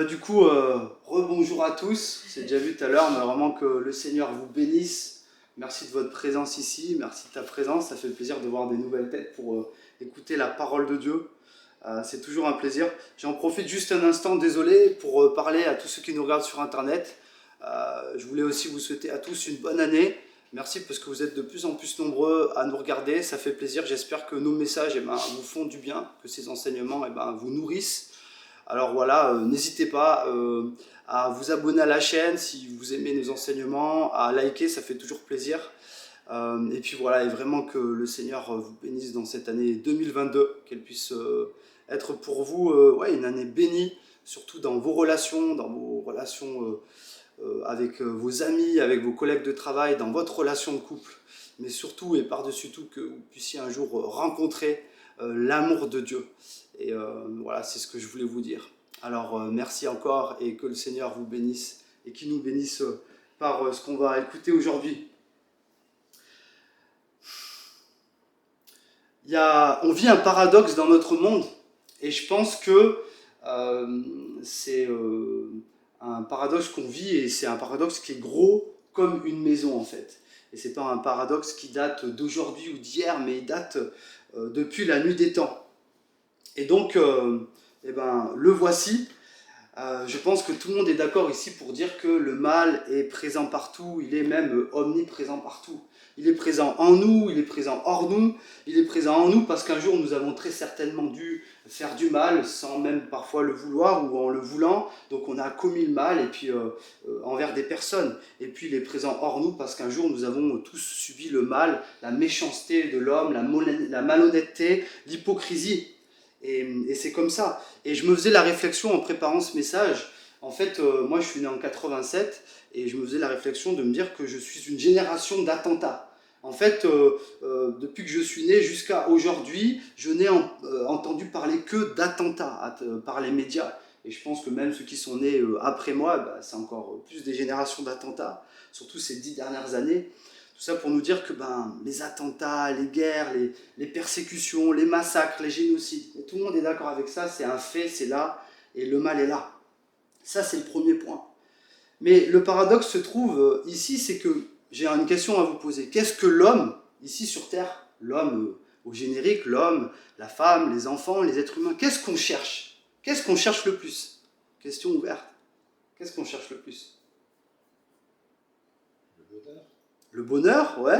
Du coup, rebonjour à tous. C'est déjà vu tout à l'heure, mais vraiment que le Seigneur vous bénisse. Merci de votre présence ici, merci de ta présence. Ça fait plaisir de voir des nouvelles têtes pour écouter la parole de Dieu. C'est toujours un plaisir. J'en profite juste un instant, désolé, pour parler à tous ceux qui nous regardent sur Internet. Je voulais aussi vous souhaiter à tous une bonne année. Merci parce que vous êtes de plus en plus nombreux à nous regarder. Ça fait plaisir. J'espère que nos messages vous font du bien, que ces enseignements vous nourrissent. Alors voilà, n'hésitez pas à vous abonner à la chaîne si vous aimez nos enseignements, à liker, ça fait toujours plaisir. Et puis voilà, et vraiment que le Seigneur vous bénisse dans cette année 2022, qu'elle puisse être pour vous une année bénie, surtout dans vos relations avec vos amis, avec vos collègues de travail, dans votre relation de couple, mais surtout et par-dessus tout que vous puissiez un jour rencontrer l'amour de Dieu. Et voilà, c'est ce que je voulais vous dire. Alors merci encore et que le Seigneur vous bénisse et qu'il nous bénisse par ce qu'on va écouter aujourd'hui. On vit un paradoxe dans notre monde et je pense que c'est un paradoxe qu'on vit et c'est un paradoxe qui est gros comme une maison en fait. Et c'est pas un paradoxe qui date d'aujourd'hui ou d'hier, mais il date depuis la nuit des temps. Et donc, le voici. Je pense que tout le monde est d'accord ici pour dire que le mal est présent partout, il est même omniprésent partout. Il est présent en nous, il est présent hors nous, il est présent en nous parce qu'un jour nous avons très certainement dû faire du mal sans même parfois le vouloir ou en le voulant. Donc on a commis le mal et puis envers des personnes. Et puis il est présent hors nous parce qu'un jour nous avons tous subi le mal, la méchanceté de l'homme, la malhonnêteté, l'hypocrisie. Et c'est comme ça. Et je me faisais la réflexion en préparant ce message. En fait, moi je suis né en 87 et je me faisais la réflexion de me dire que je suis une génération d'attentats. En fait, depuis que je suis né jusqu'à aujourd'hui, je n'ai entendu parler que d'attentats par les médias. Et je pense que même ceux qui sont nés après moi, c'est encore plus des générations d'attentats, surtout ces 10 dernières années. Tout ça pour nous dire que les attentats, les guerres, les persécutions, les massacres, les génocides, et tout le monde est d'accord avec ça, c'est un fait, c'est là, et le mal est là. Ça, c'est le premier point. Mais le paradoxe se trouve ici, c'est que j'ai une question à vous poser. Qu'est-ce que l'homme, ici sur Terre, l'homme au générique, l'homme, la femme, les enfants, les êtres humains, qu'est-ce qu'on cherche? Qu'est-ce qu'on cherche le plus? Question ouverte. Qu'est-ce qu'on cherche le plus? Le bonheur, ouais.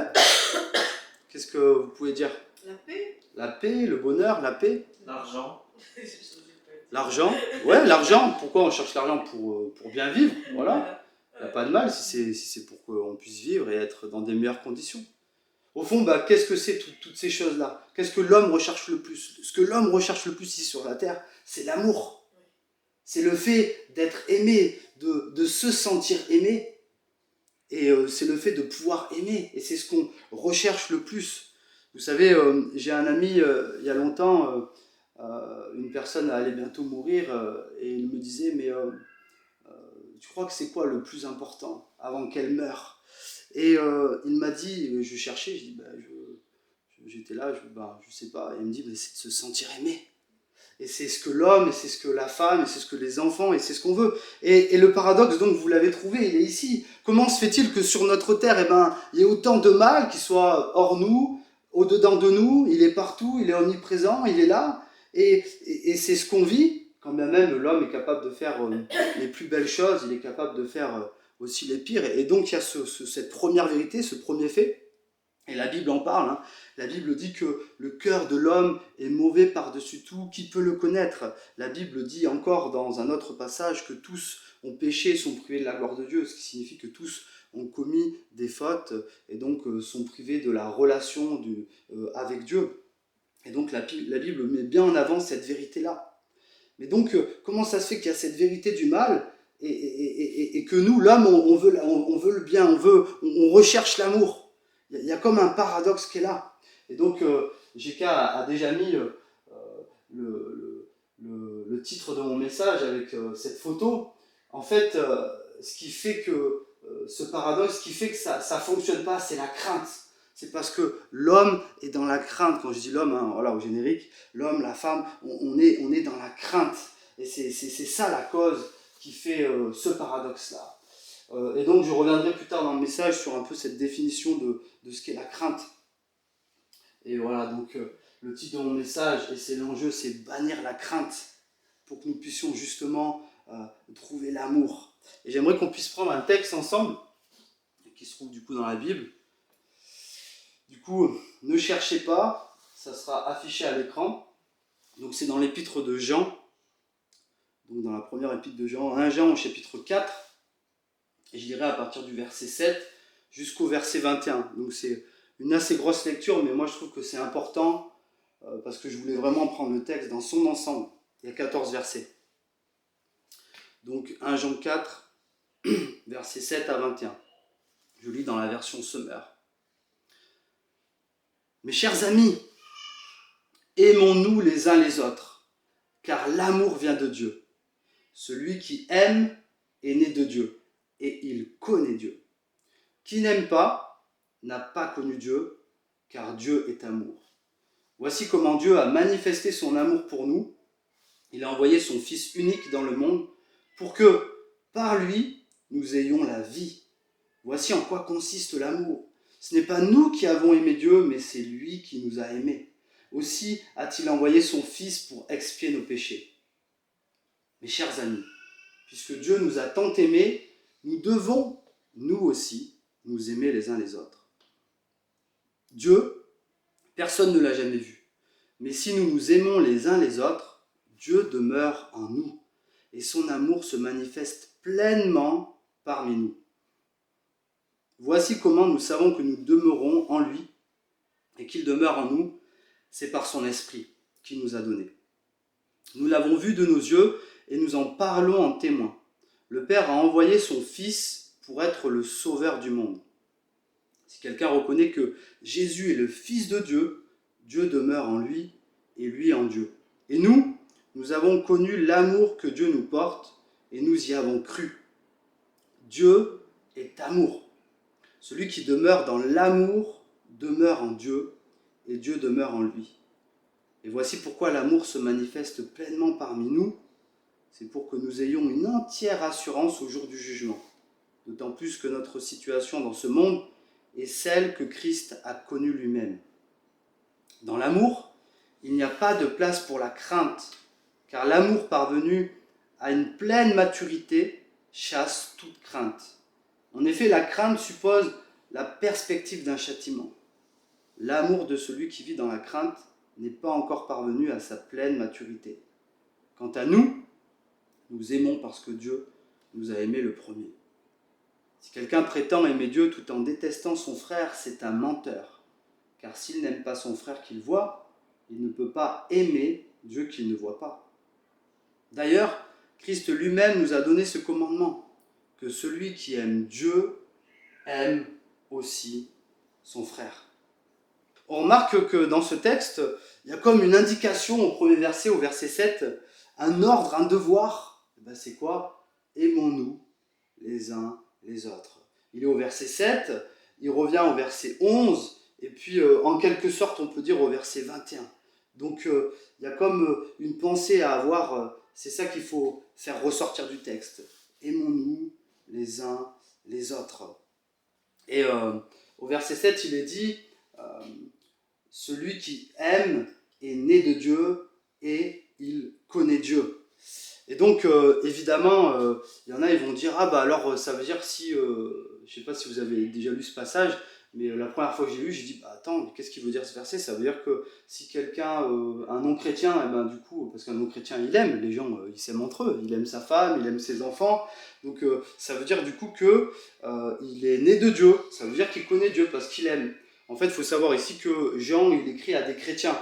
Qu'est-ce que vous pouvez dire? La paix. La paix, le bonheur, la paix. L'argent. L'argent, ouais, l'argent. Pourquoi on cherche l'argent? Pour bien vivre, voilà. Il n'y a pas de mal si c'est pour qu'on puisse vivre et être dans des meilleures conditions. Au fond, qu'est-ce que c'est toutes ces choses-là? Qu'est-ce que l'homme recherche le plus? Ce que l'homme recherche le plus ici sur la terre, c'est l'amour. C'est le fait d'être aimé, de se sentir aimé. Et c'est le fait de pouvoir aimer, et c'est ce qu'on recherche le plus. Vous savez, j'ai un ami, il y a longtemps, une personne allait bientôt mourir, et il me disait, mais tu crois que c'est quoi le plus important avant qu'elle meure? Et il m'a dit, je cherchais, je dis, j'étais là, je sais pas, et il me dit, c'est de se sentir aimé. Et c'est ce que l'homme, et c'est ce que la femme, et c'est ce que les enfants, et c'est ce qu'on veut. Et le paradoxe, donc, vous l'avez trouvé, il est ici. Comment se fait-il que sur notre terre, il y ait autant de mal qui soit hors nous, au-dedans de nous, il est partout, il est omniprésent, il est là, et c'est ce qu'on vit, quand bien même l'homme est capable de faire les plus belles choses, il est capable de faire aussi les pires. Et donc il y a cette première vérité, ce premier fait, et la Bible en parle, hein. La Bible dit que le cœur de l'homme est mauvais par-dessus tout, qui peut le connaître? La Bible dit encore dans un autre passage que tous ont péché, sont privés de la gloire de Dieu, ce qui signifie que tous ont commis des fautes et donc sont privés de la relation avec Dieu. Et donc la Bible met bien en avant cette vérité-là. Mais donc comment ça se fait qu'il y a cette vérité du mal et que nous, l'homme, on veut le bien, on recherche l'amour? Il y a comme un paradoxe qui est là. Et donc, JK a déjà mis le titre de mon message avec cette photo. En fait, ce qui fait que ce paradoxe, ce qui fait que ça ne fonctionne pas, c'est la crainte. C'est parce que l'homme est dans la crainte. Quand je dis l'homme, hein, voilà, au générique, l'homme, la femme, on est dans la crainte. Et c'est ça la cause qui fait ce paradoxe-là. Et donc je reviendrai plus tard dans le message sur un peu cette définition de ce qu'est la crainte. Et voilà, donc le titre de mon message, et c'est l'enjeu, c'est bannir la crainte, pour que nous puissions justement trouver l'amour. Et j'aimerais qu'on puisse prendre un texte ensemble, qui se trouve du coup dans la Bible. Du coup, ne cherchez pas, ça sera affiché à l'écran. Donc c'est dans l'épître de Jean, donc dans la première épître de Jean, 1 Jean au chapitre 4, et je dirais à partir du verset 7 jusqu'au verset 21. Donc c'est une assez grosse lecture, mais moi je trouve que c'est important, parce que je voulais vraiment prendre le texte dans son ensemble. Il y a 14 versets. Donc 1 Jean 4, versets 7 à 21. Je lis dans la version Summer. Mes chers amis, aimons-nous les uns les autres, car l'amour vient de Dieu. Celui qui aime est né de Dieu, et il connaît Dieu. Qui n'aime pas n'a pas connu Dieu, car Dieu est amour. Voici comment Dieu a manifesté son amour pour nous. Il a envoyé son Fils unique dans le monde pour que, par lui, nous ayons la vie. Voici en quoi consiste l'amour. Ce n'est pas nous qui avons aimé Dieu, mais c'est lui qui nous a aimés. Aussi a-t-il envoyé son Fils pour expier nos péchés. Mes chers amis, puisque Dieu nous a tant aimés, nous devons, nous aussi, nous aimer les uns les autres. Dieu, personne ne l'a jamais vu. Mais si nous nous aimons les uns les autres, Dieu demeure en nous, et son amour se manifeste pleinement parmi nous. Voici comment nous savons que nous demeurons en lui et qu'il demeure en nous, c'est par son esprit qu'il nous a donné. Nous l'avons vu de nos yeux et nous en parlons en témoin. Le Père a envoyé son Fils pour être le sauveur du monde. Si quelqu'un reconnaît que Jésus est le Fils de Dieu, Dieu demeure en lui et lui en Dieu. Et nous avons connu l'amour que Dieu nous porte et nous y avons cru. Dieu est amour. Celui qui demeure dans l'amour demeure en Dieu et Dieu demeure en lui. Et voici pourquoi l'amour se manifeste pleinement parmi nous. C'est pour que nous ayons une entière assurance au jour du jugement. D'autant plus que notre situation dans ce monde est celle que Christ a connue lui-même. Dans l'amour, il n'y a pas de place pour la crainte, car l'amour parvenu à une pleine maturité chasse toute crainte. En effet, la crainte suppose la perspective d'un châtiment. L'amour de celui qui vit dans la crainte n'est pas encore parvenu à sa pleine maturité. Quant à nous, nous aimons parce que Dieu nous a aimés le premier. Si quelqu'un prétend aimer Dieu tout en détestant son frère, c'est un menteur. Car s'il n'aime pas son frère qu'il voit, il ne peut pas aimer Dieu qu'il ne voit pas. D'ailleurs, Christ lui-même nous a donné ce commandement, que celui qui aime Dieu aime aussi son frère. On remarque que dans ce texte, il y a comme une indication au premier verset, au verset 7, un ordre, un devoir. C'est quoi ? Aimons-nous les uns les autres. Il est au verset 7, il revient au verset 11, et puis en quelque sorte on peut dire au verset 21. Donc il y a comme une pensée à avoir, c'est ça qu'il faut faire ressortir du texte. Aimons-nous les uns les autres. Et au verset 7, il est dit, celui qui aime est né de Dieu et il connaît Dieu. Et donc, évidemment, il y en a, ils vont dire, ah bah alors ça veut dire si, je ne sais pas si vous avez déjà lu ce passage, mais la première fois que j'ai lu, j'ai dit, bah attends, qu'est-ce qu'il veut dire ce verset ? Ça veut dire que si quelqu'un, un non-chrétien, et ben du coup, parce qu'un non-chrétien, il aime, les gens, ils s'aiment entre eux, il aime sa femme, il aime ses enfants, donc ça veut dire du coup que il est né de Dieu, ça veut dire qu'il connaît Dieu parce qu'il aime. En fait, il faut savoir ici que Jean, il écrit à des chrétiens.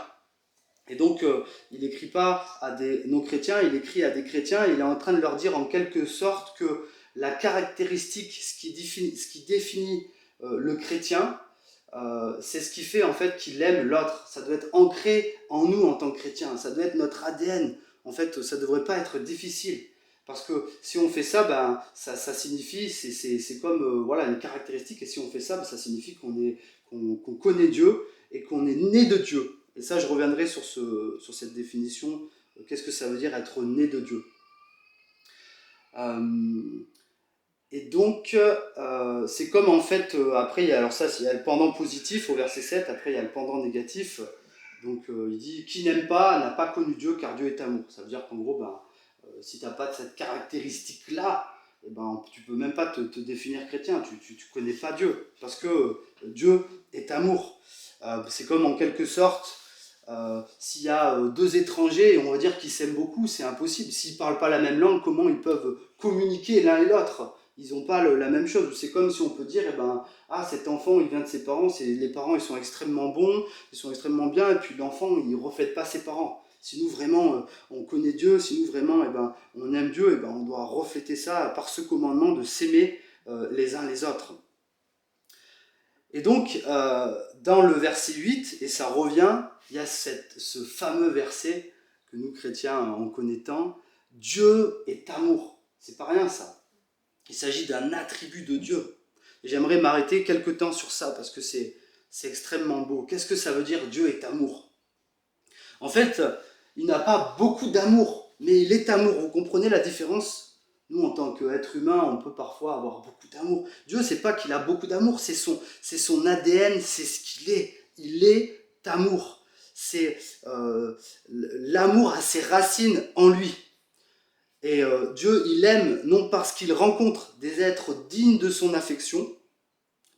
Et donc, il n'écrit pas à des non-chrétiens, il écrit à des chrétiens et il est en train de leur dire en quelque sorte que la caractéristique, ce qui définit le chrétien, c'est ce qui fait en fait qu'il aime l'autre. Ça doit être ancré en nous en tant que chrétiens, ça doit être notre ADN. En fait, ça ne devrait pas être difficile. Parce que si on fait ça, ben, ça signifie, c'est comme voilà, une caractéristique, et si on fait ça, ben, ça signifie qu'on connaît Dieu et qu'on est né de Dieu. Et ça, je reviendrai sur cette définition. Qu'est-ce que ça veut dire être né de Dieu ? Euh, et donc, c'est comme en fait, après, alors ça, il y a le pendant positif au verset 7, après il y a le pendant négatif. Donc il dit, qui n'aime pas n'a pas connu Dieu car Dieu est amour. Ça veut dire qu'en gros, ben, si tu n'as pas de cette caractéristique-là, eh ben, tu peux même pas te définir chrétien, tu connais pas Dieu, parce que Dieu est amour. C'est comme en quelque sorte, s'il y a deux étrangers, on va dire qu'ils s'aiment beaucoup, c'est impossible. S'ils ne parlent pas la même langue, comment ils peuvent communiquer l'un et l'autre? Ils n'ont pas la même chose. C'est comme si on peut dire, eh ben, ah, cet enfant, il vient de ses parents, les parents, ils sont extrêmement bons, ils sont extrêmement bien, et puis l'enfant, il ne reflète pas ses parents. Si nous vraiment on connaît Dieu, si nous vraiment eh ben, on aime Dieu, eh ben, on doit refléter ça par ce commandement de s'aimer les uns les autres. Et donc, dans le verset 8, et ça revient, il y a ce fameux verset que nous chrétiens en connaissons, Dieu est amour. C'est pas rien ça. Il s'agit d'un attribut de Dieu. Et j'aimerais m'arrêter quelque temps sur ça parce que c'est extrêmement beau. Qu'est-ce que ça veut dire Dieu est amour? En fait, il n'a pas beaucoup d'amour, mais il est amour. Vous comprenez la différence? Nous, en tant qu'être humain, on peut parfois avoir beaucoup d'amour. Dieu, c'est pas qu'il a beaucoup d'amour, c'est son ADN, c'est ce qu'il est. Il est amour. C'est l'amour a ses racines en lui. Et Dieu, il aime non parce qu'il rencontre des êtres dignes de son affection,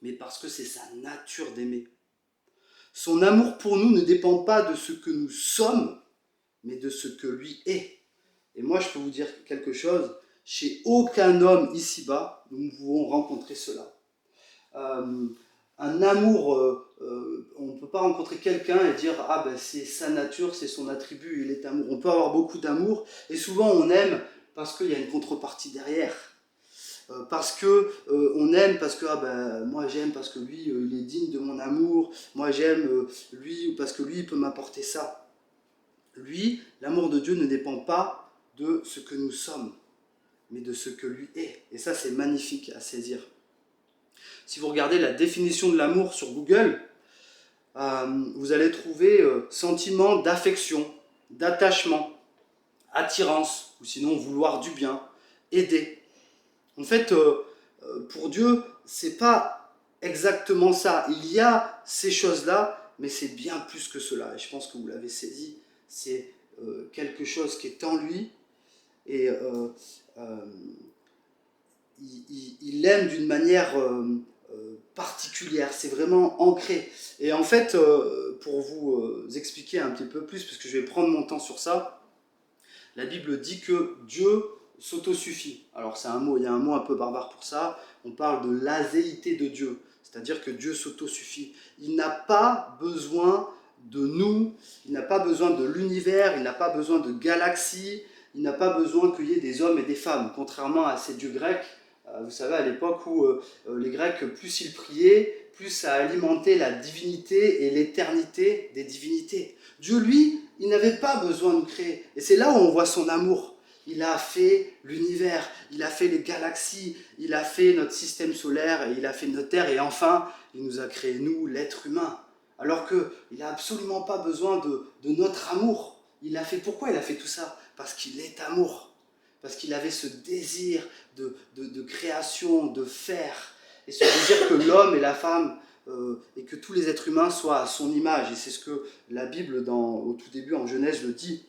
mais parce que c'est sa nature d'aimer. Son amour pour nous ne dépend pas de ce que nous sommes, mais de ce que lui est. Et moi, je peux vous dire quelque chose, chez aucun homme ici-bas, nous pouvons rencontrer cela. Un amour, on ne peut pas rencontrer quelqu'un et dire ah ben c'est sa nature, c'est son attribut, il est amour. On peut avoir beaucoup d'amour et souvent on aime parce qu'il y a une contrepartie derrière. Parce que on aime parce que ah ben, moi j'aime parce que lui il est digne de mon amour, moi j'aime lui parce que lui il peut m'apporter ça. Lui, l'amour de Dieu ne dépend pas de ce que nous sommes, mais de ce que lui est. Et ça c'est magnifique à saisir. Si vous regardez la définition de l'amour sur Google, vous allez trouver sentiment d'affection, d'attachement, attirance, ou sinon vouloir du bien, aider. En fait, pour Dieu, c'est pas exactement ça. Il y a ces choses-là, mais c'est bien plus que cela. Et je pense que vous l'avez saisi. C'est quelque chose qui est en lui et il l'aime d'une manière particulière. C'est vraiment ancré. Et en fait, pour vous expliquer un petit peu plus, parce que je vais prendre mon temps sur ça, la Bible dit que Dieu s'autosuffit. Alors c'est un mot, il y a un mot un peu barbare pour ça. On parle de l'azéité de Dieu, c'est-à-dire que Dieu s'autosuffit. Il n'a pas besoin de nous, il n'a pas besoin de l'univers, il n'a pas besoin de galaxies, il n'a pas besoin qu'il y ait des hommes et des femmes, contrairement à ces dieux grecs. Vous savez, à l'époque où les Grecs, plus ils priaient, plus ça alimentait la divinité et l'éternité des divinités. Dieu, lui, il n'avait pas besoin de créer. Et c'est là où on voit son amour. Il a fait l'univers, il a fait les galaxies, il a fait notre système solaire, et il a fait notre Terre, et enfin, il nous a créé, nous, l'être humain. Alors qu'il n'a absolument pas besoin de notre amour. Pourquoi il a fait tout ça? Parce qu'il est amour. Parce qu'il avait ce désir de création, de faire. Et ce désir que l'homme et la femme et que tous les êtres humains soient à son image. Et c'est ce que la Bible, au tout début, en Genèse, le dit.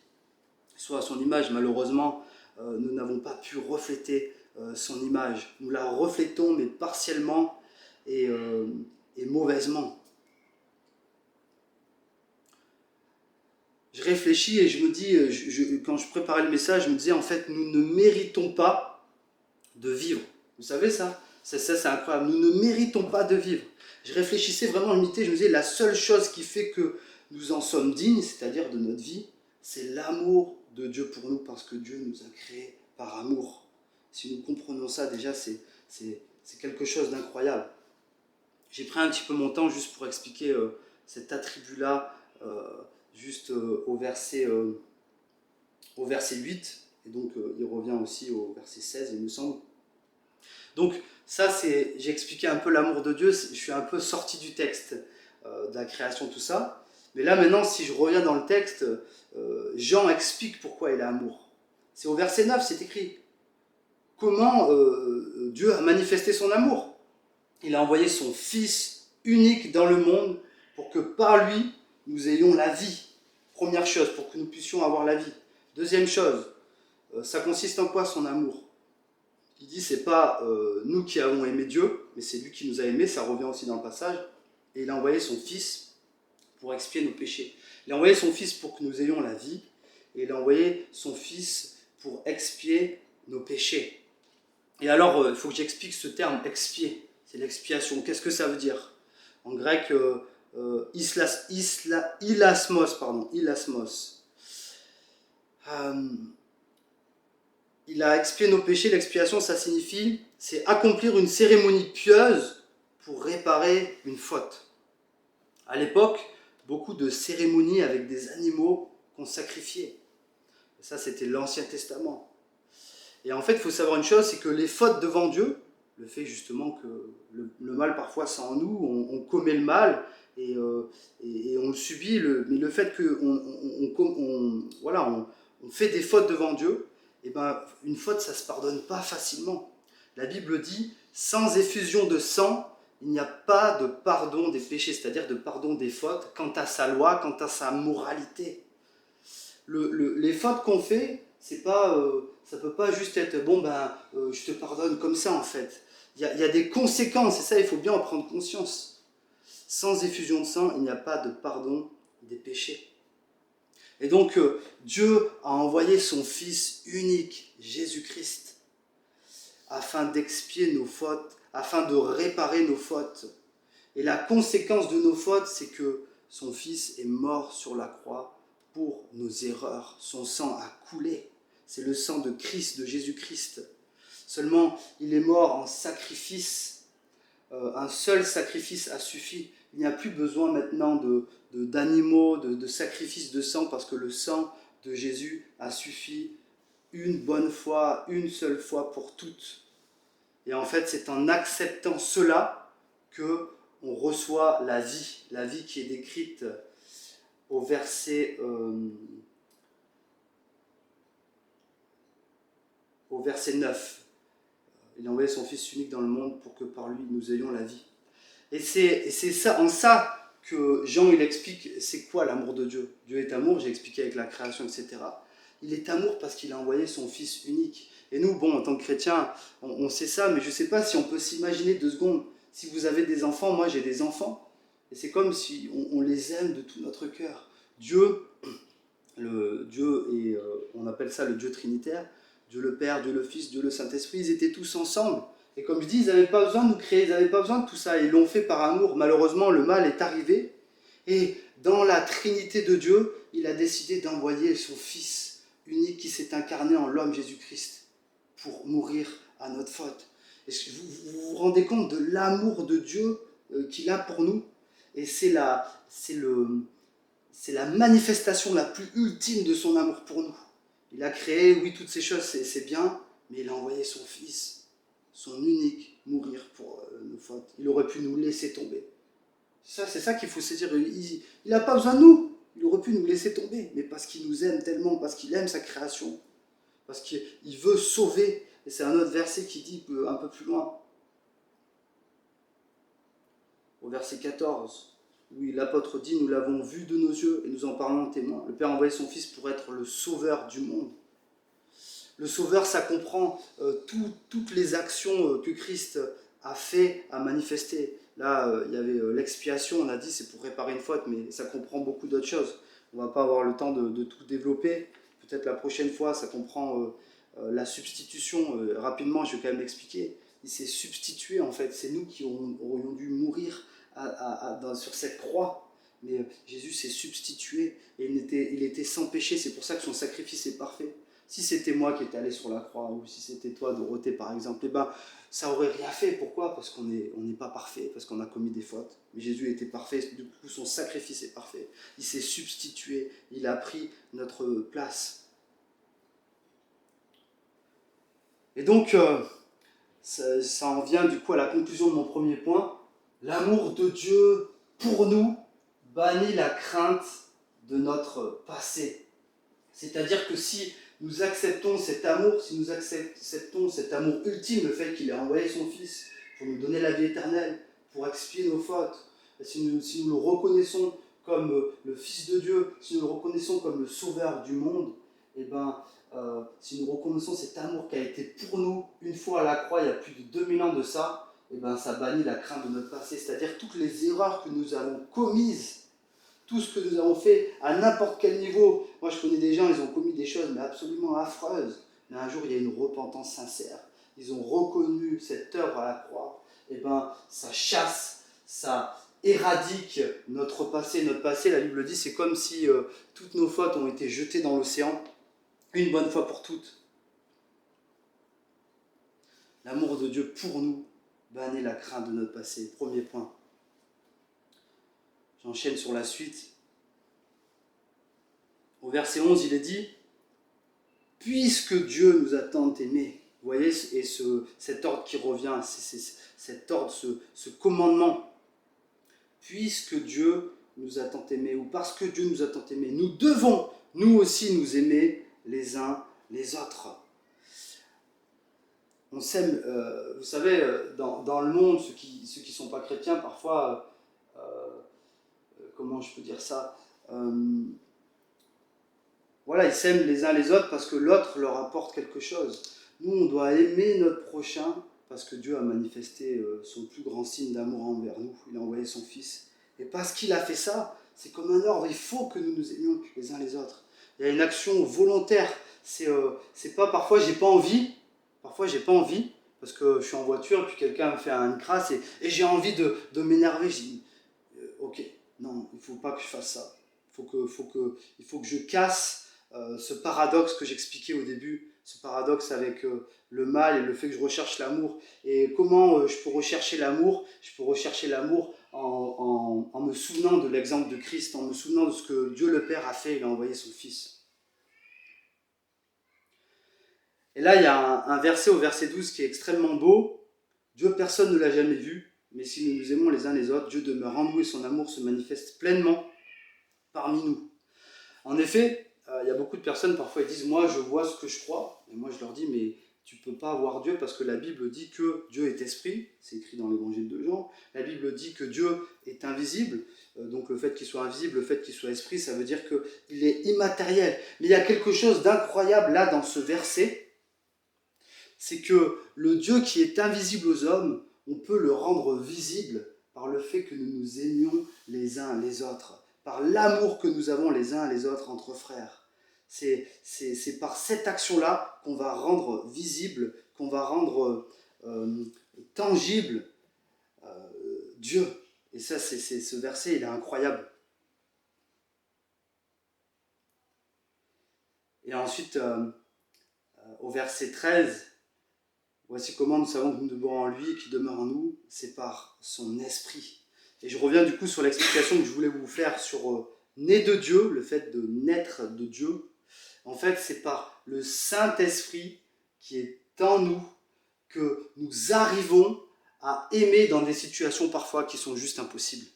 Soit à son image, malheureusement, nous n'avons pas pu refléter son image. Nous la reflétons, mais partiellement et mauvaisement. Je réfléchis et je me dis, quand je préparais le message, je me disais, en fait, nous ne méritons pas de vivre. Vous savez ça? Ça, c'est incroyable. Nous ne méritons pas de vivre. Je réfléchissais vraiment à l'unité, je me disais, la seule chose qui fait que nous en sommes dignes, c'est-à-dire de notre vie, c'est l'amour de Dieu pour nous, parce que Dieu nous a créés par amour. Si nous comprenons ça, déjà, c'est quelque chose d'incroyable. J'ai pris un petit peu mon temps juste pour expliquer cet attribut-là, juste au verset 8, et donc il revient aussi au verset 16, il me semble. Donc ça, j'ai expliqué un peu l'amour de Dieu, je suis un peu sorti du texte de la création, tout ça. Mais là maintenant, si je reviens dans le texte, Jean explique pourquoi il a amour. C'est au verset 9, c'est écrit. comment Dieu a manifesté son amour. Il a envoyé son Fils unique dans le monde pour que par lui, nous ayons la vie. Première chose, pour que nous puissions avoir la vie. Deuxième chose, ça consiste en quoi son amour? Il dit, c'est pas nous qui avons aimé Dieu, mais c'est lui qui nous a aimés, ça revient aussi dans le passage. Et il a envoyé son Fils pour expier nos péchés. Il a envoyé son Fils pour que nous ayons la vie, et il a envoyé son Fils pour expier nos péchés. Et alors, il faut que j'explique ce terme, expier. C'est l'expiation. Qu'est-ce que ça veut dire? En grec, ilasmos. Il a expié nos péchés. L'expiation, ça signifie, c'est accomplir une cérémonie pieuse pour réparer une faute. À l'époque, beaucoup de cérémonies avec des animaux qu'on sacrifiait. Et ça, c'était l'Ancien Testament. Et en fait, il faut savoir une chose, c'est que les fautes devant Dieu, le fait justement que le mal parfois c'est en nous, on commet le mal et on le subit, mais le fait qu'on on fait des fautes devant Dieu, et ben, une faute ça ne se pardonne pas facilement. La Bible dit, sans effusion de sang, il n'y a pas de pardon des péchés, c'est-à-dire de pardon des fautes, quant à sa loi, quant à sa moralité. Les fautes qu'on fait, c'est pas, ça ne peut pas juste être je te pardonne comme ça en fait. Il y a des conséquences et ça il faut bien en prendre conscience. Sans effusion de sang, il n'y a pas de pardon des péchés. Et donc Dieu a envoyé son Fils unique, Jésus-Christ, afin d'expier nos fautes, afin de réparer nos fautes. Et la conséquence de nos fautes, c'est que son Fils est mort sur la croix pour nos erreurs. Son sang a coulé. C'est le sang de Christ, de Jésus-Christ. Seulement, il est mort en sacrifice. Un seul sacrifice a suffi. Il n'y a plus besoin maintenant d'animaux, de sacrifices de sang, parce que le sang de Jésus a suffi une bonne fois, une seule fois pour toutes. Et en fait, c'est en acceptant cela qu'on reçoit la vie qui est décrite au verset 9. Il a envoyé son Fils unique dans le monde pour que par lui nous ayons la vie. Et c'est ça, en ça que Jean il explique c'est quoi l'amour de Dieu. Dieu est amour, j'ai expliqué avec la création, etc. Il est amour parce qu'il a envoyé son Fils unique. Et nous, bon, en tant que chrétiens, on sait ça, mais je ne sais pas si on peut s'imaginer 2 secondes. Si vous avez des enfants, moi j'ai des enfants, et c'est comme si on les aime de tout notre cœur. Dieu, on appelle ça le Dieu trinitaire, Dieu le Père, Dieu le Fils, Dieu le Saint-Esprit, ils étaient tous ensemble. Et comme je dis, ils n'avaient pas besoin de nous créer, ils n'avaient pas besoin de tout ça, ils l'ont fait par amour. Malheureusement, le mal est arrivé, et dans la Trinité de Dieu, il a décidé d'envoyer son Fils unique qui s'est incarné en l'homme Jésus-Christ pour mourir à notre faute. Est-ce que vous vous rendez compte de l'amour de Dieu qu'il a pour nous? Et c'est la manifestation la plus ultime de son amour pour nous. Il a créé, oui, toutes ces choses, c'est bien, mais il a envoyé son Fils, son unique, mourir pour nos fautes. Il aurait pu nous laisser tomber. C'est ça qu'il faut se dire. Il n'a pas besoin de nous. Il aurait pu nous laisser tomber, mais parce qu'il nous aime tellement, parce qu'il aime sa création, parce qu'il veut sauver. Et c'est un autre verset qui dit un peu plus loin, au verset 14, oui, l'apôtre dit, nous l'avons vu de nos yeux et nous en parlons témoins. Le Père a envoyé son Fils pour être le sauveur du monde. Le sauveur, ça comprend toutes les actions que Christ a fait, a manifesté. Là, il y avait l'expiation, on a dit, c'est pour réparer une faute, mais ça comprend beaucoup d'autres choses. On ne va pas avoir le temps de tout développer. Peut-être la prochaine fois, ça comprend la substitution. Rapidement, je vais quand même l'expliquer. Il s'est substitué, en fait. C'est nous qui aurions dû mourir sur cette croix. Mais Jésus s'est substitué et il était sans péché. C'est pour ça que son sacrifice est parfait. Si c'était moi qui étais allé sur la croix, ou si c'était toi, Dorothée, par exemple, ça aurait rien fait. Pourquoi? Parce qu'on n'est pas parfait, parce qu'on a commis des fautes. Mais Jésus était parfait, du coup son sacrifice est parfait. Il s'est substitué, il a pris notre place. Et donc, ça en vient du coup à la conclusion de mon premier point. L'amour de Dieu pour nous bannit la crainte de notre passé. C'est-à-dire que si nous acceptons cet amour, si nous acceptons cet amour ultime, le fait qu'il ait envoyé son Fils pour nous donner la vie éternelle, pour expier nos fautes, si nous le reconnaissons comme le Fils de Dieu, si nous le reconnaissons comme le Sauveur du monde, et si nous reconnaissons cet amour qui a été pour nous une fois à la croix, il y a plus de 2000 ans de ça, ça bannit la crainte de notre passé, c'est-à-dire toutes les erreurs que nous avons commises, tout ce que nous avons fait à n'importe quel niveau. Moi, je connais des gens, ils ont commis des choses mais absolument affreuses. Mais un jour, il y a une repentance sincère. Ils ont reconnu cette œuvre à la croix. Ça chasse, ça éradique notre passé. Notre passé, la Bible dit, c'est comme si toutes nos fautes ont été jetées dans l'océan, une bonne fois pour toutes. L'amour de Dieu pour nous bannit la crainte de notre passé. Premier point. J'enchaîne sur la suite. Au verset 11, il est dit « Puisque Dieu nous a tant aimés », vous voyez, et cet ordre qui revient, cet ordre, ce commandement, « Puisque Dieu nous a tant aimés », ou « Parce que Dieu nous a tant aimés », nous devons, nous aussi, nous aimer les uns les autres. On s'aime, vous savez, dans le monde, ceux qui ne sont pas chrétiens, parfois... comment je peux dire ça, ils s'aiment les uns les autres parce que l'autre leur apporte quelque chose. Nous, on doit aimer notre prochain parce que Dieu a manifesté son plus grand signe d'amour envers nous. Il a envoyé son Fils. Et parce qu'il a fait ça, c'est comme un ordre. Il faut que nous nous aimions les uns les autres. Il y a une action volontaire. C'est pas parfois j'ai pas envie. Parfois j'ai pas envie parce que je suis en voiture et puis quelqu'un me fait une crasse et j'ai envie de m'énerver. Je dis ok. Non, il ne faut pas que je fasse ça. Il faut que je casse ce paradoxe que j'expliquais au début, ce paradoxe avec le mal et le fait que je recherche l'amour. Et comment je peux rechercher l'amour ? Je peux rechercher l'amour en me souvenant de l'exemple de Christ, en me souvenant de ce que Dieu le Père a fait, il a envoyé son Fils. Et là, il y a un verset au verset 12 qui est extrêmement beau. Dieu, personne ne l'a jamais vu. Mais si nous nous aimons les uns les autres, Dieu demeure en nous et son amour se manifeste pleinement parmi nous. En effet, il y a beaucoup de personnes, parfois, ils disent « Moi, je vois ce que je crois ». Et moi, je leur dis « Mais tu ne peux pas voir Dieu parce que la Bible dit que Dieu est esprit ». C'est écrit dans l'évangile de Jean. La Bible dit que Dieu est invisible. Donc le fait qu'il soit invisible, le fait qu'il soit esprit, ça veut dire qu'il est immatériel. Mais il y a quelque chose d'incroyable là dans ce verset. C'est que le Dieu qui est invisible aux hommes, on peut le rendre visible par le fait que nous nous aimions les uns les autres, par l'amour que nous avons les uns les autres entre frères. C'est par cette action-là qu'on va rendre visible, qu'on va rendre tangible Dieu. Et ça, ce verset, il est incroyable. Et ensuite, au verset 13, voici comment nous savons que nous demeurons en lui et qu'il demeure en nous, c'est par son esprit. Et je reviens du coup sur l'explication que je voulais vous faire sur né de Dieu, le fait de naître de Dieu. En fait, c'est par le Saint-Esprit qui est en nous que nous arrivons à aimer dans des situations parfois qui sont juste impossibles.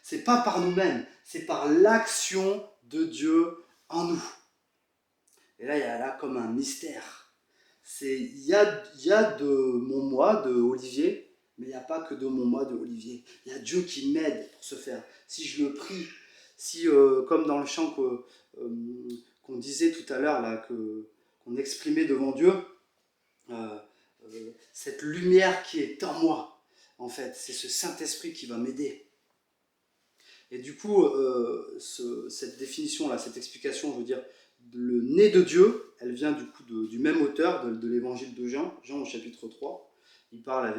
C'est pas par nous-mêmes, c'est par l'action de Dieu en nous. Et là, il y a là comme un mystère. Il y a de mon moi, de Olivier, mais il n'y a pas que de mon moi, de Olivier. Il y a Dieu qui m'aide pour ce faire. Si je le prie, si, comme dans le chant qu'on disait tout à l'heure, là, qu'on exprimait devant Dieu, cette lumière qui est en moi, en fait, c'est ce Saint-Esprit qui va m'aider. Et du coup, cette définition-là, cette explication, je veux dire, le né de Dieu, elle vient du coup du même auteur de l'évangile de Jean, Jean au chapitre 3. Il parle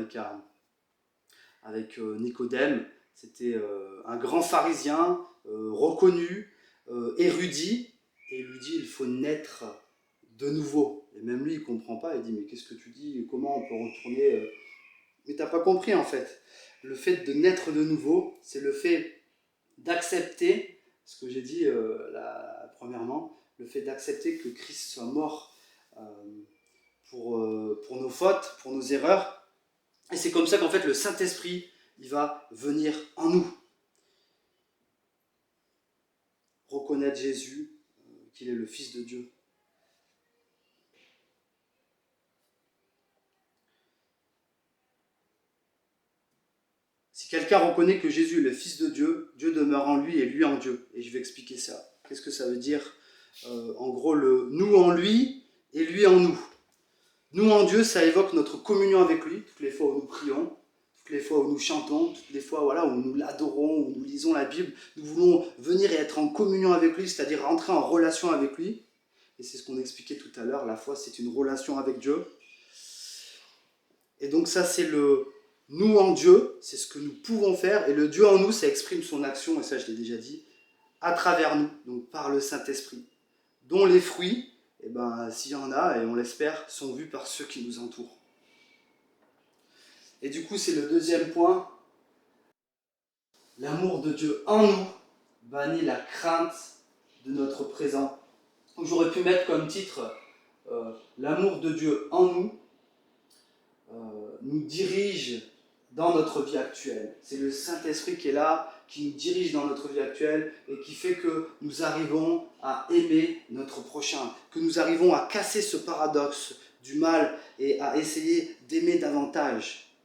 avec Nicodème. C'était un grand pharisien, reconnu, érudit, et il lui dit il faut naître de nouveau. Et même lui, il ne comprend pas, il dit mais qu'est-ce que tu dis, comment on peut retourner Mais tu n'as pas compris en fait. Le fait de naître de nouveau, c'est le fait d'accepter, ce que j'ai dit premièrement, le fait d'accepter que Christ soit mort pour nos fautes, pour nos erreurs. Et c'est comme ça qu'en fait le Saint-Esprit, il va venir en nous. Reconnaître Jésus, qu'il est le Fils de Dieu. quelqu'un reconnaît que Jésus est le Fils de Dieu, Dieu demeure en lui et lui en Dieu. Et je vais expliquer ça. Qu'est-ce que ça veut dire? En gros, le nous en lui et lui en nous. Nous en Dieu, ça évoque notre communion avec lui, toutes les fois où nous prions, toutes les fois où nous chantons, toutes les fois voilà, où nous l'adorons, où nous lisons la Bible. Nous voulons venir et être en communion avec lui, c'est-à-dire rentrer en relation avec lui. Et c'est ce qu'on expliquait tout à l'heure, la foi c'est une relation avec Dieu. Et donc ça c'est le nous en Dieu, c'est ce que nous pouvons faire. Et le Dieu en nous, ça exprime son action, et ça je l'ai déjà dit, à travers nous, donc par le Saint-Esprit, dont les fruits, eh ben, s'il y en a, et on l'espère, sont vus par ceux qui nous entourent. Et du coup, c'est le deuxième point. L'amour de Dieu en nous bannit la crainte de notre présent. J'aurais pu mettre comme titre l'amour de Dieu en nous nous dirige dans notre vie actuelle. C'est le Saint-Esprit qui est là, qui nous dirige dans notre vie actuelle et qui fait que nous arrivons à aimer notre prochain, que nous arrivons à casser ce paradoxe du mal et à essayer d'aimer davantage.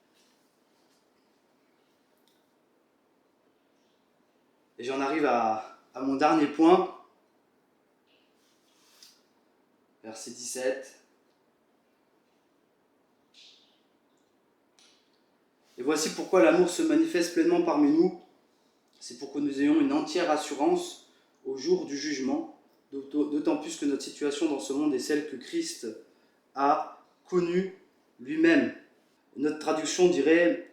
Et j'en arrive à mon dernier point, verset 17. Et voici pourquoi l'amour se manifeste pleinement parmi nous. C'est pour que nous ayons une entière assurance au jour du jugement, d'autant plus que notre situation dans ce monde est celle que Christ a connue lui-même. Notre traduction dirait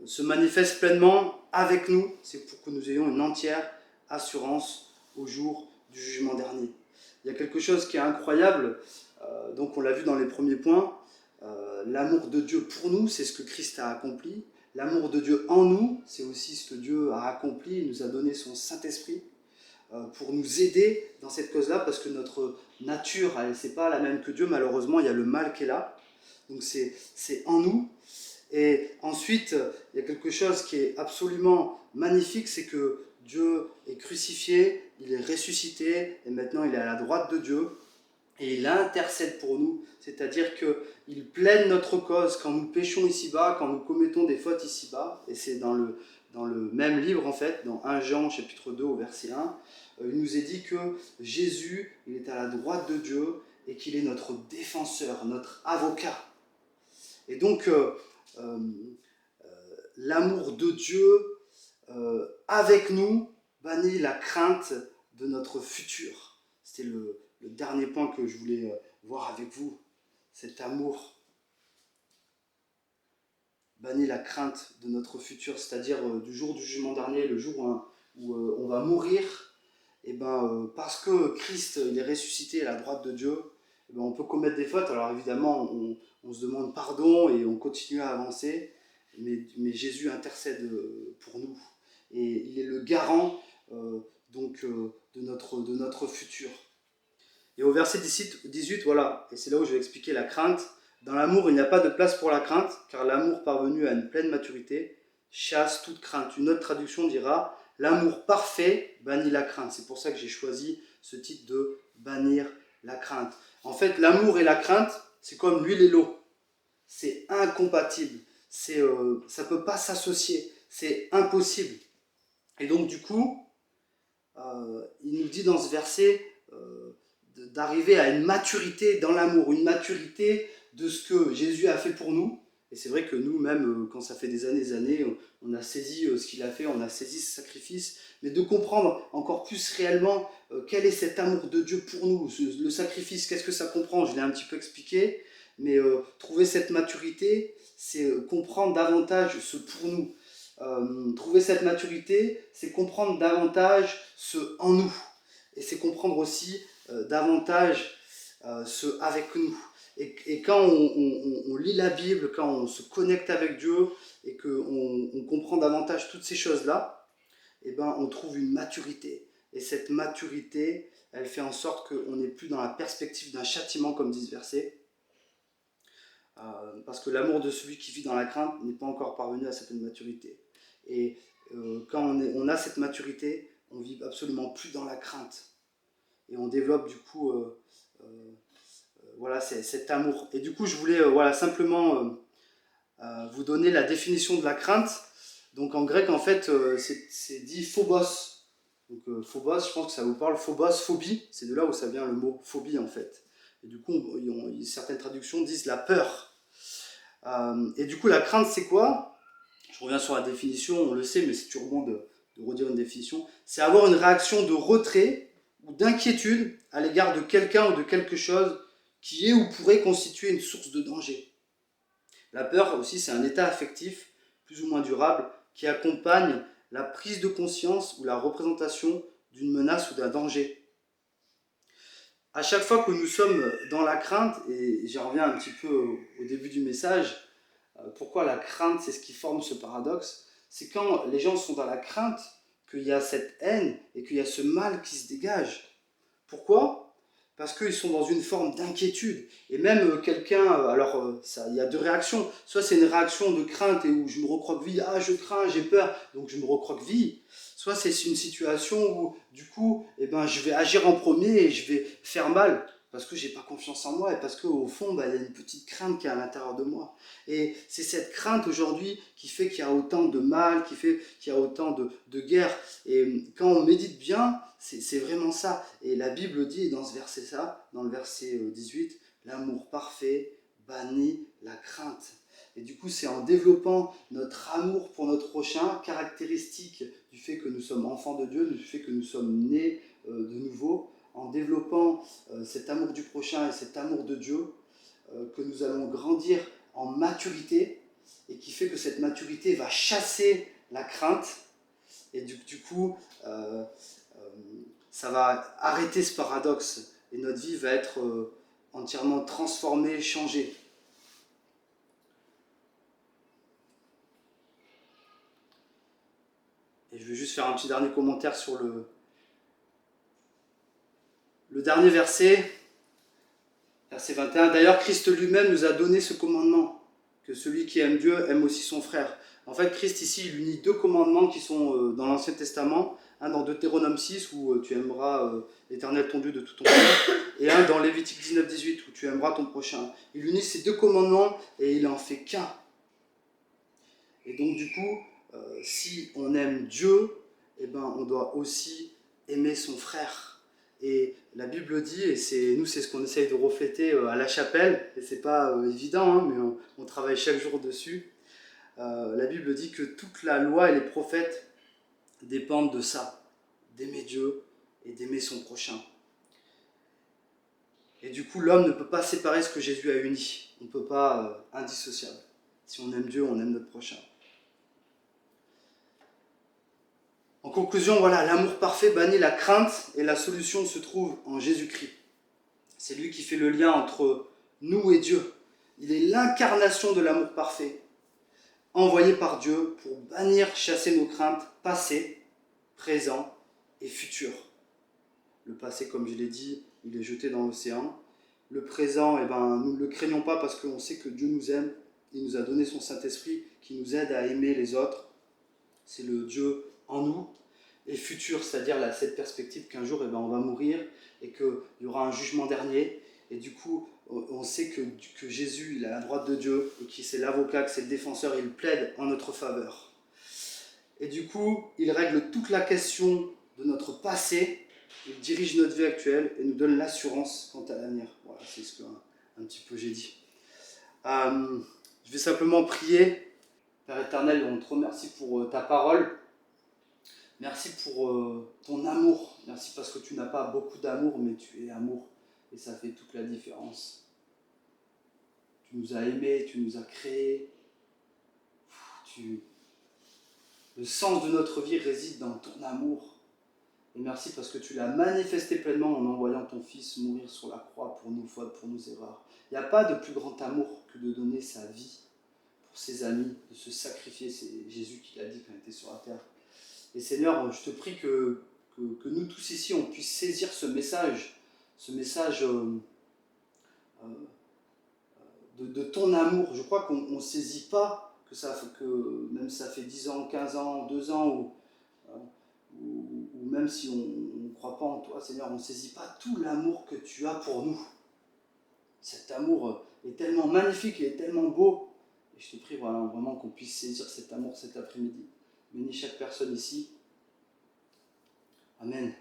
se manifeste pleinement avec nous, c'est pour que nous ayons une entière assurance au jour du jugement dernier. Il y a quelque chose qui est incroyable, donc on l'a vu dans les premiers points, l'amour de Dieu pour nous, c'est ce que Christ a accompli. L'amour de Dieu en nous, c'est aussi ce que Dieu a accompli. Il nous a donné son Saint-Esprit pour nous aider dans cette cause-là, parce que notre nature, c'est pas la même que Dieu, malheureusement, il y a le mal qui est là. Donc c'est en nous. Et ensuite, il y a quelque chose qui est absolument magnifique, c'est que Dieu est crucifié, il est ressuscité, et maintenant il est à la droite de Dieu. Et il intercède pour nous, c'est-à-dire qu'il plaide notre cause quand nous péchons ici-bas, quand nous commettons des fautes ici-bas, et c'est dans le même livre en fait, dans 1 Jean chapitre 2 au verset 1, il nous est dit que Jésus, il est à la droite de Dieu et qu'il est notre défenseur, notre avocat. Et donc, l'amour de Dieu avec nous bannit la crainte de notre futur. C'était le dernier point que je voulais voir avec vous. Cet amour bannit la crainte de notre futur, c'est-à-dire du jour du jugement dernier, le jour où on va mourir, et parce que Christ il est ressuscité à la droite de Dieu, on peut commettre des fautes. Alors évidemment, on se demande pardon et on continue à avancer, mais Jésus intercède pour nous. Et il est le garant de notre futur. Et au verset 18, voilà, et c'est là où je vais expliquer la crainte. Dans l'amour, il n'y a pas de place pour la crainte, car l'amour parvenu à une pleine maturité chasse toute crainte. Une autre traduction dira « L'amour parfait bannit la crainte ». C'est pour ça que j'ai choisi ce titre de « Bannir la crainte ». En fait, l'amour et la crainte, c'est comme l'huile et l'eau. C'est incompatible. Ça ne peut pas s'associer. C'est impossible. Et donc, du coup, il nous dit dans ce verset d'arriver à une maturité dans l'amour, une maturité de ce que Jésus a fait pour nous. Et c'est vrai que nous, même quand ça fait des années, on a saisi ce qu'il a fait, on a saisi ce sacrifice, mais de comprendre encore plus réellement quel est cet amour de Dieu pour nous, le sacrifice, qu'est-ce que ça comprend, je l'ai un petit peu expliqué, mais trouver cette maturité, c'est comprendre davantage ce pour nous. Trouver cette maturité, c'est comprendre davantage ce en nous, et c'est comprendre aussi davantage ce avec nous. Et quand on lit la Bible, quand on se connecte avec Dieu et qu'on comprend davantage toutes ces choses-là, on trouve une maturité. Et cette maturité, elle fait en sorte qu'on n'est plus dans la perspective d'un châtiment, comme dit ce verset. Parce que l'amour de celui qui vit dans la crainte n'est pas encore parvenu à cette maturité. Et quand on a cette maturité, on vit absolument plus dans la crainte. Et on développe du coup voilà, c'est cet amour. Et du coup, je voulais simplement vous donner la définition de la crainte. Donc en grec, en fait, c'est dit phobos. Donc phobos, je pense que ça vous parle. Phobos, phobie, c'est de là où ça vient le mot phobie en fait. Et du coup, certaines traductions disent la peur. Et du coup, la crainte, c'est quoi? Je reviens sur la définition, on le sait, mais c'est toujours bon de redire une définition. C'est avoir une réaction de retrait ou d'inquiétude à l'égard de quelqu'un ou de quelque chose qui est ou pourrait constituer une source de danger. La peur aussi, c'est un état affectif, plus ou moins durable, qui accompagne la prise de conscience ou la représentation d'une menace ou d'un danger. À chaque fois que nous sommes dans la crainte, et j'en reviens un petit peu au début du message, pourquoi la crainte, c'est ce qui forme ce paradoxe, c'est quand les gens sont dans la crainte qu'il y a cette haine et qu'il y a ce mal qui se dégage. Pourquoi? Parce qu'ils sont dans une forme d'inquiétude. Et même quelqu'un, il y a deux réactions. Soit c'est une réaction de crainte et où je me recroqueville, je crains, j'ai peur, donc je me recroqueville. Soit c'est une situation où, du coup, je vais agir en premier et je vais faire mal parce que j'ai pas confiance en moi et parce qu'au fond, il y a une petite crainte qui est à l'intérieur de moi. Et c'est cette crainte aujourd'hui qui fait qu'il y a autant de mal, qui fait qu'il y a autant de guerre. Et quand on médite bien, c'est vraiment ça. Et la Bible dit dans ce verset dans le verset 18, l'amour parfait bannit la crainte. Et du coup, c'est en développant notre amour pour notre prochain, caractéristique du fait que nous sommes enfants de Dieu, du fait que nous sommes nés de nouveau, en développant cet amour du prochain et cet amour de Dieu, que nous allons grandir en maturité, et qui fait que cette maturité va chasser la crainte, et du coup, ça va arrêter ce paradoxe, et notre vie va être entièrement transformée, changée. Et je vais juste faire un petit dernier commentaire sur le dernier verset, verset 21. D'ailleurs, Christ lui-même nous a donné ce commandement, que celui qui aime Dieu aime aussi son frère. En fait, Christ ici, il unit deux commandements qui sont dans l'Ancien Testament, un dans Deutéronome 6, où tu aimeras l'Éternel ton Dieu de tout ton cœur, et un dans Lévitique 19-18, où tu aimeras ton prochain. Il unit ces deux commandements et il en fait qu'un. Et donc du coup, si on aime Dieu, on doit aussi aimer son frère. Et la Bible dit, et c'est ce qu'on essaye de refléter à la chapelle, et c'est pas évident, mais on travaille chaque jour dessus. La Bible dit que toute la loi et les prophètes dépendent de ça, d'aimer Dieu et d'aimer son prochain. Et du coup, l'homme ne peut pas séparer ce que Jésus a uni. On ne peut pas, indissociable. Si on aime Dieu, on aime notre prochain. En conclusion, voilà, l'amour parfait bannit la crainte et la solution se trouve en Jésus-Christ. C'est lui qui fait le lien entre nous et Dieu. Il est l'incarnation de l'amour parfait, envoyé par Dieu pour bannir, chasser nos craintes passées, présentes et futures. Le passé, comme je l'ai dit, il est jeté dans l'océan. Le présent, nous ne le craignons pas parce qu'on sait que Dieu nous aime. Il nous a donné son Saint-Esprit qui nous aide à aimer les autres. C'est le Dieu en nous. Et futur, c'est-à-dire cette perspective qu'un jour on va mourir et qu'il y aura un jugement dernier. Et du coup, on sait que Jésus, il est à la droite de Dieu et que c'est l'avocat, que c'est le défenseur, et il plaide en notre faveur. Et du coup, il règle toute la question de notre passé, il dirige notre vie actuelle et nous donne l'assurance quant à l'avenir. Voilà, c'est ce que un petit peu j'ai dit. Je vais simplement prier. Père éternel, on te remercie pour ta parole. Merci pour ton amour. Merci parce que tu n'as pas beaucoup d'amour, mais tu es amour. Et ça fait toute la différence. Tu nous as aimés, tu nous as créés. Le sens de notre vie réside dans ton amour. Et merci parce que tu l'as manifesté pleinement en envoyant ton Fils mourir sur la croix pour nos fautes, pour nos erreurs. Il n'y a pas de plus grand amour que de donner sa vie pour ses amis, de se sacrifier. C'est Jésus qui l'a dit quand il était sur la terre. Et Seigneur, je te prie que nous tous ici, on puisse saisir ce message de ton amour. Je crois qu'on ne saisit pas que même ça fait 10 ans, 15 ans, 2 ans, ou même si on ne croit pas en toi, Seigneur, on ne saisit pas tout l'amour que tu as pour nous. Cet amour est tellement magnifique, il est tellement beau, Et je te prie voilà, vraiment qu'on puisse saisir cet amour cet après-midi. Bénis chaque personne ici. Amen.